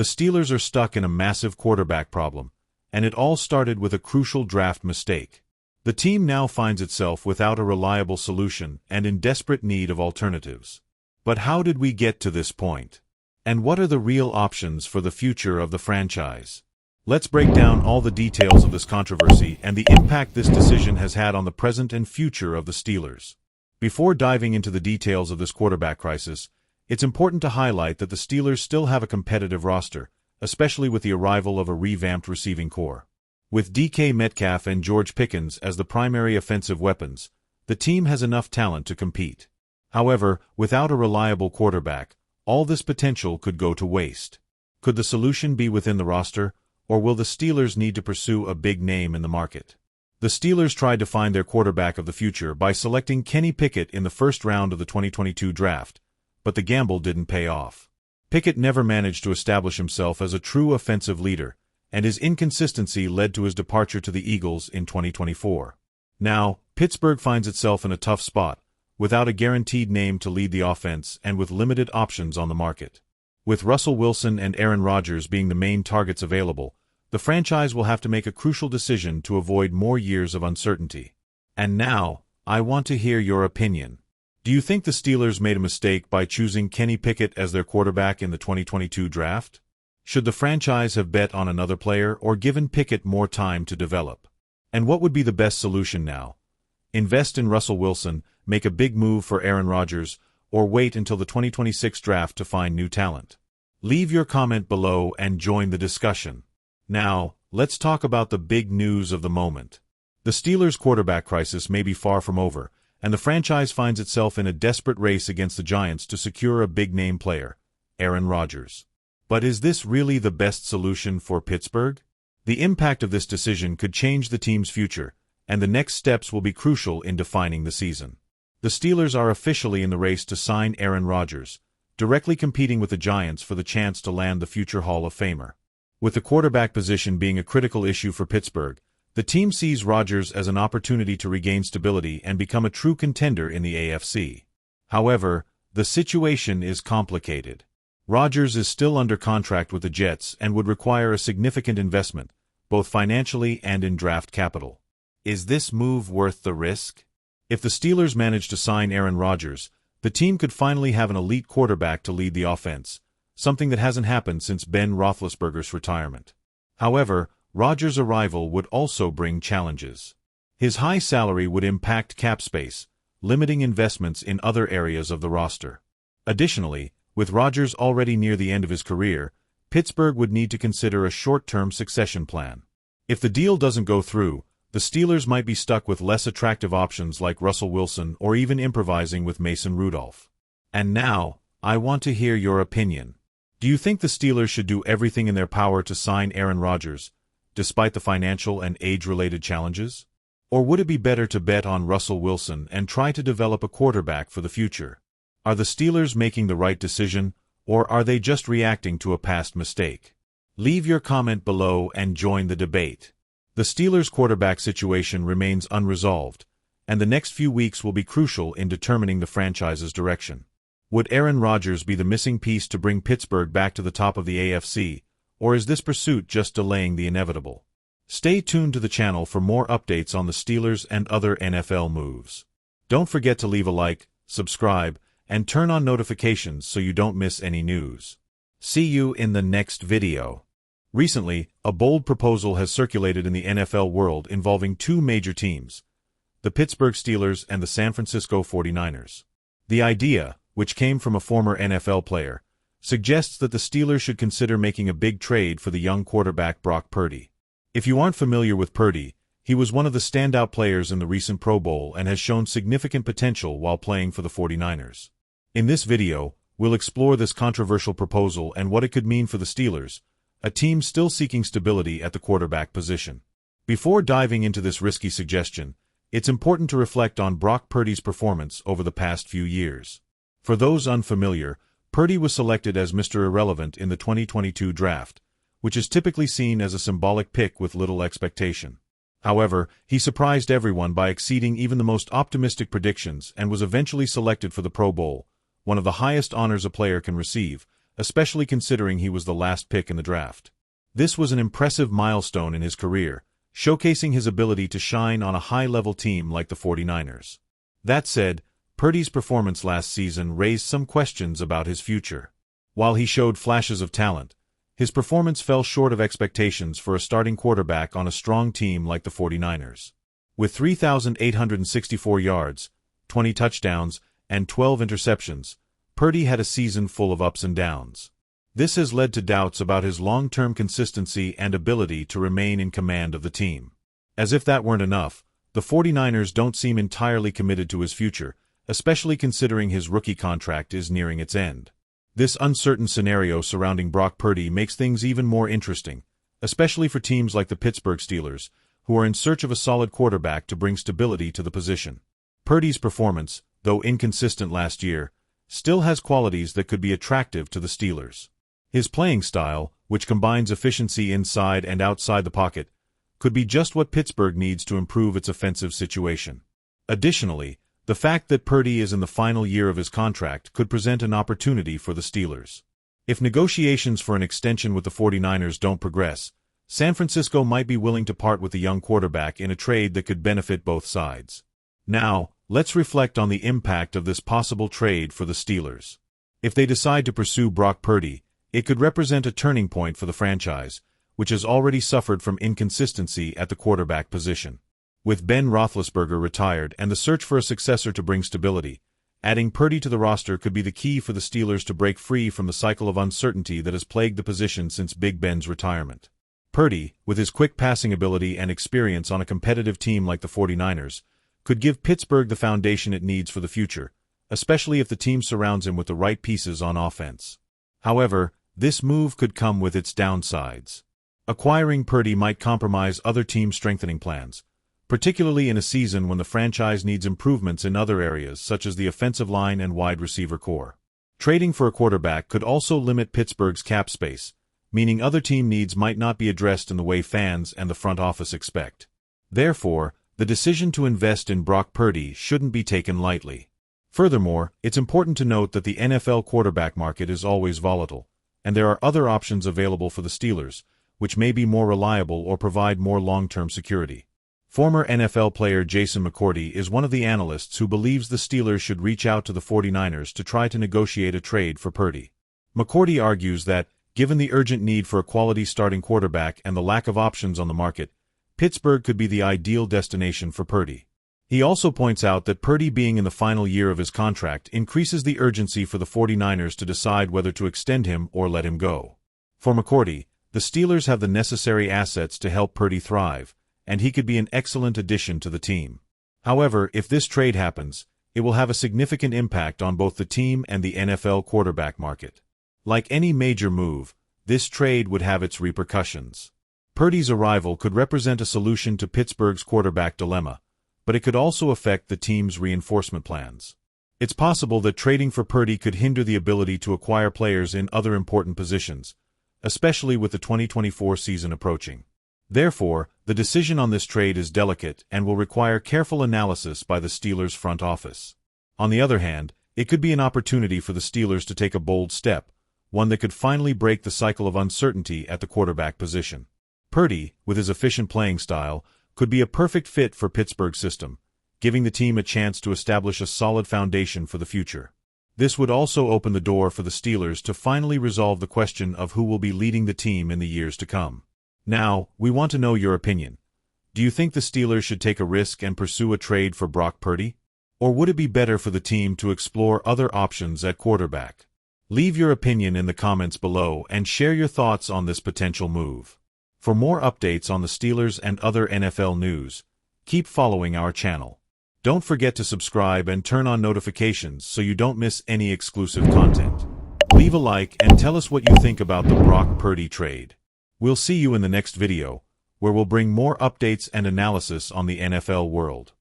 The Steelers are stuck in a massive quarterback problem, and it all started with a crucial draft mistake. The team now finds itself without a reliable solution and in desperate need of alternatives. But how did we get to this point? And what are the real options for the future of the franchise? Let's break down all the details of this controversy and the impact this decision has had on the present and future of the Steelers. Before diving into the details of this quarterback crisis, it's important to highlight that the Steelers still have a competitive roster, especially with the arrival of a revamped receiving corps. With DK Metcalf and George Pickens as the primary offensive weapons, the team has enough talent to compete. However, without a reliable quarterback, all this potential could go to waste. Could the solution be within the roster, or will the Steelers need to pursue a big name in the market? The Steelers tried to find their quarterback of the future by selecting Kenny Pickett in the first round of the 2022 draft, but the gamble didn't pay off. Pickett never managed to establish himself as a true offensive leader, and his inconsistency led to his departure to the Eagles in 2024. Now, Pittsburgh finds itself in a tough spot, without a guaranteed name to lead the offense and with limited options on the market. With Russell Wilson and Aaron Rodgers being the main targets available, the franchise will have to make a crucial decision to avoid more years of uncertainty. And now, I want to hear your opinion. Do you think the Steelers made a mistake by choosing Kenny Pickett as their quarterback in the 2022 draft? Should the franchise have bet on another player or given Pickett more time to develop? And what would be the best solution now? Invest in Russell Wilson, make a big move for Aaron Rodgers, or wait until the 2026 draft to find new talent? Leave your comment below and join the discussion. Now, let's talk about the big news of the moment. The Steelers' quarterback crisis may be far from over, and the franchise finds itself in a desperate race against the Giants to secure a big-name player, Aaron Rodgers. But is this really the best solution for Pittsburgh? The impact of this decision could change the team's future, and the next steps will be crucial in defining the season. The Steelers are officially in the race to sign Aaron Rodgers, directly competing with the Giants for the chance to land the future Hall of Famer. With the quarterback position being a critical issue for Pittsburgh, the team sees Rodgers as an opportunity to regain stability and become a true contender in the AFC. However, the situation is complicated. Rodgers is still under contract with the Jets and would require a significant investment, both financially and in draft capital. Is this move worth the risk? If the Steelers manage to sign Aaron Rodgers, the team could finally have an elite quarterback to lead the offense, something that hasn't happened since Ben Roethlisberger's retirement. However, Rodgers' arrival would also bring challenges. His high salary would impact cap space, limiting investments in other areas of the roster. Additionally, with Rodgers already near the end of his career, Pittsburgh would need to consider a short-term succession plan. If the deal doesn't go through, the Steelers might be stuck with less attractive options like Russell Wilson or even improvising with Mason Rudolph. And now, I want to hear your opinion. Do you think the Steelers should do everything in their power to sign Aaron Rodgers, despite the financial and age-related challenges? Or would it be better to bet on Russell Wilson and try to develop a quarterback for the future? Are the Steelers making the right decision, or are they just reacting to a past mistake? Leave your comment below and join the debate. The Steelers' quarterback situation remains unresolved, and the next few weeks will be crucial in determining the franchise's direction. Would Aaron Rodgers be the missing piece to bring Pittsburgh back to the top of the AFC, or is this pursuit just delaying the inevitable? Stay tuned to the channel for more updates on the Steelers and other NFL moves. Don't forget to leave a like, subscribe, and turn on notifications so you don't miss any news. See you in the next video. Recently, a bold proposal has circulated in the NFL world involving two major teams, the Pittsburgh Steelers and the San Francisco 49ers. The idea, which came from a former NFL player, suggests that the Steelers should consider making a big trade for the young quarterback Brock Purdy. If you aren't familiar with Purdy, he was one of the standout players in the recent Pro Bowl and has shown significant potential while playing for the 49ers. In this video, we'll explore this controversial proposal and what it could mean for the Steelers, a team still seeking stability at the quarterback position. Before diving into this risky suggestion, it's important to reflect on Brock Purdy's performance over the past few years. For those unfamiliar, Purdy was selected as Mr. Irrelevant in the 2022 draft, which is typically seen as a symbolic pick with little expectation. However, he surprised everyone by exceeding even the most optimistic predictions and was eventually selected for the Pro Bowl, one of the highest honors a player can receive, especially considering he was the last pick in the draft. This was an impressive milestone in his career, showcasing his ability to shine on a high-level team like the 49ers. That said, Purdy's performance last season raised some questions about his future. While he showed flashes of talent, his performance fell short of expectations for a starting quarterback on a strong team like the 49ers. With 3,864 yards, 20 touchdowns, and 12 interceptions, Purdy had a season full of ups and downs. This has led to doubts about his long-term consistency and ability to remain in command of the team. As if that weren't enough, the 49ers don't seem entirely committed to his future, especially considering his rookie contract is nearing its end. This uncertain scenario surrounding Brock Purdy makes things even more interesting, especially for teams like the Pittsburgh Steelers, who are in search of a solid quarterback to bring stability to the position. Purdy's performance, though inconsistent last year, still has qualities that could be attractive to the Steelers. His playing style, which combines efficiency inside and outside the pocket, could be just what Pittsburgh needs to improve its offensive situation. Additionally, the fact that Purdy is in the final year of his contract could present an opportunity for the Steelers. If negotiations for an extension with the 49ers don't progress, San Francisco might be willing to part with the young quarterback in a trade that could benefit both sides. Now, let's reflect on the impact of this possible trade for the Steelers. If they decide to pursue Brock Purdy, it could represent a turning point for the franchise, which has already suffered from inconsistency at the quarterback position. With Ben Roethlisberger retired and the search for a successor to bring stability, adding Purdy to the roster could be the key for the Steelers to break free from the cycle of uncertainty that has plagued the position since Big Ben's retirement. Purdy, with his quick passing ability and experience on a competitive team like the 49ers, could give Pittsburgh the foundation it needs for the future, especially if the team surrounds him with the right pieces on offense. However, this move could come with its downsides. Acquiring Purdy might compromise other team strengthening plans, particularly in a season when the franchise needs improvements in other areas such as the offensive line and wide receiver core. Trading for a quarterback could also limit Pittsburgh's cap space, meaning other team needs might not be addressed in the way fans and the front office expect. Therefore, the decision to invest in Brock Purdy shouldn't be taken lightly. Furthermore, it's important to note that the NFL quarterback market is always volatile, and there are other options available for the Steelers, which may be more reliable or provide more long-term security. Former NFL player Jason McCourty is one of the analysts who believes the Steelers should reach out to the 49ers to try to negotiate a trade for Purdy. McCourty argues that, given the urgent need for a quality starting quarterback and the lack of options on the market, Pittsburgh could be the ideal destination for Purdy. He also points out that Purdy being in the final year of his contract increases the urgency for the 49ers to decide whether to extend him or let him go. For McCourty, the Steelers have the necessary assets to help Purdy thrive, and he could be an excellent addition to the team. However, if this trade happens, it will have a significant impact on both the team and the NFL quarterback market. Like any major move, this trade would have its repercussions. Purdy's arrival could represent a solution to Pittsburgh's quarterback dilemma, but it could also affect the team's reinforcement plans. It's possible that trading for Purdy could hinder the ability to acquire players in other important positions, especially with the 2024 season approaching. Therefore, the decision on this trade is delicate and will require careful analysis by the Steelers' front office. On the other hand, it could be an opportunity for the Steelers to take a bold step, one that could finally break the cycle of uncertainty at the quarterback position. Purdy, with his efficient playing style, could be a perfect fit for Pittsburgh's system, giving the team a chance to establish a solid foundation for the future. This would also open the door for the Steelers to finally resolve the question of who will be leading the team in the years to come. Now, we want to know your opinion. Do you think the Steelers should take a risk and pursue a trade for Brock Purdy? Or would it be better for the team to explore other options at quarterback? Leave your opinion in the comments below and share your thoughts on this potential move. For more updates on the Steelers and other NFL news, keep following our channel. Don't forget to subscribe and turn on notifications so you don't miss any exclusive content. Leave a like and tell us what you think about the Brock Purdy trade. We'll see you in the next video, where we'll bring more updates and analysis on the NFL world.